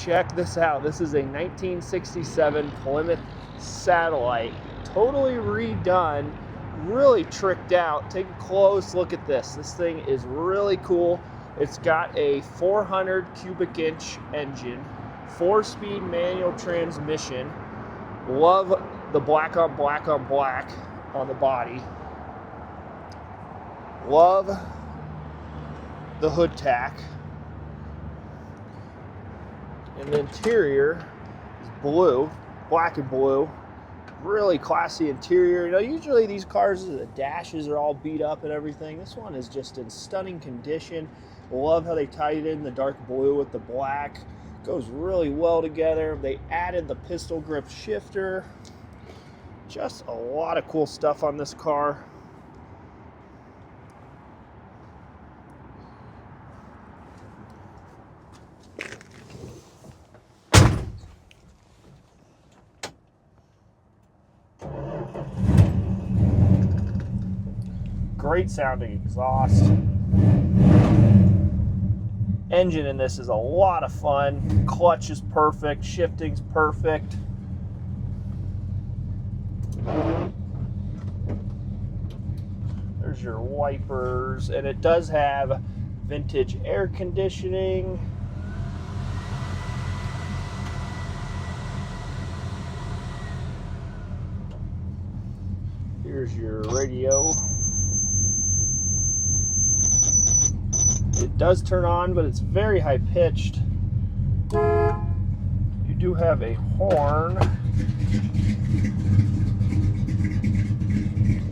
check this out. This is a 1967 Plymouth Satellite, totally redone, really tricked out. Take a close look at this. This thing is really cool. It's got a 400 cubic inch engine, 4-speed manual transmission. Love the black on black on black on the body. Love the hood tach. And the interior is blue, black and blue. Really classy interior. You know, usually these cars, the dashes are all beat up and everything. This one is just in stunning condition. Love how they tied in the dark blue with the black. Goes really well together. They added the pistol grip shifter. Just a lot of cool stuff on this car. Great sounding exhaust. Engine in this is a lot of fun. Clutch is perfect. Shifting's perfect. There's your wipers. And it does have vintage air conditioning. Here's your radio. It does turn on, but it's very high pitched. You do have a horn.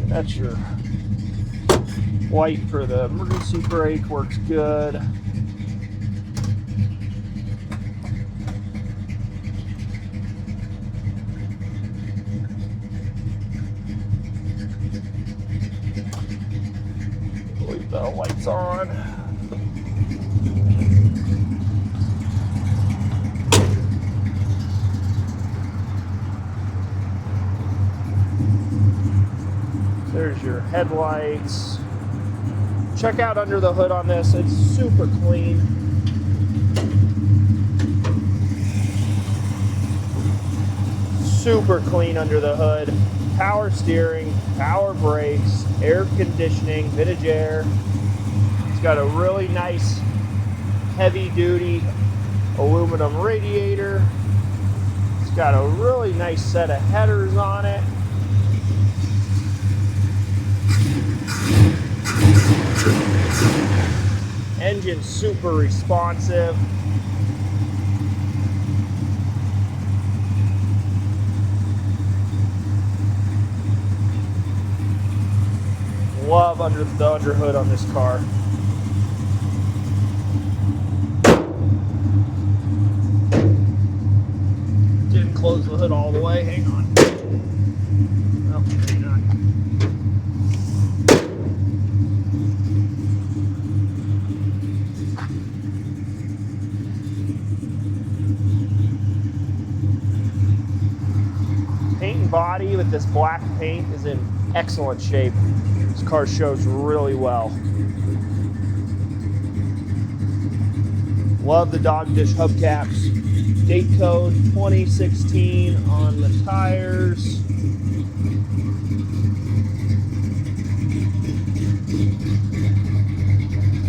That's your light for the emergency brake, works good. Leave the lights on. There's your headlights. Check out under the hood on this. It's super clean. Super clean under the hood. Power steering, power brakes, air conditioning, vintage air. It's got a really nice heavy duty aluminum radiator. It's got a really nice set of headers on it. Engine super responsive. Love under the underhood on this car. Didn't close the hood all the way. Hang on. Oh, maybe not. Paint and body with this black paint is in excellent shape. This car shows really well. Love the dog dish hubcaps. Date code 2016 on the tires.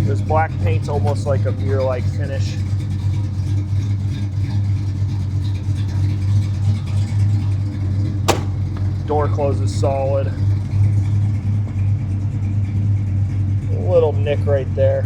This black paint's almost like a mirror-like finish. Door closes solid. A little nick right there.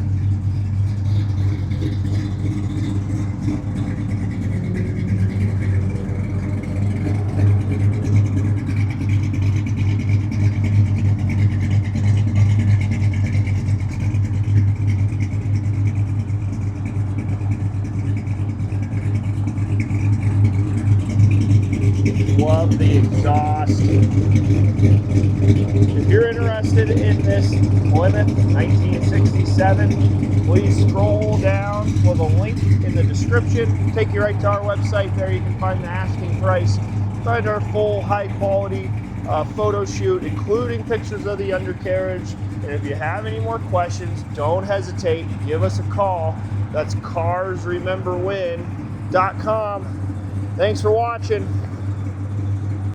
Love the exhaust. If you're interested in this Plymouth 1967, please scroll down with a link in the description. Take you right to our website. There you can find the asking price, find our full high quality photo shoot, including pictures of the undercarriage. And if you have any more questions, don't hesitate. Give us a call. That's Cars Remember When. Thanks for watching.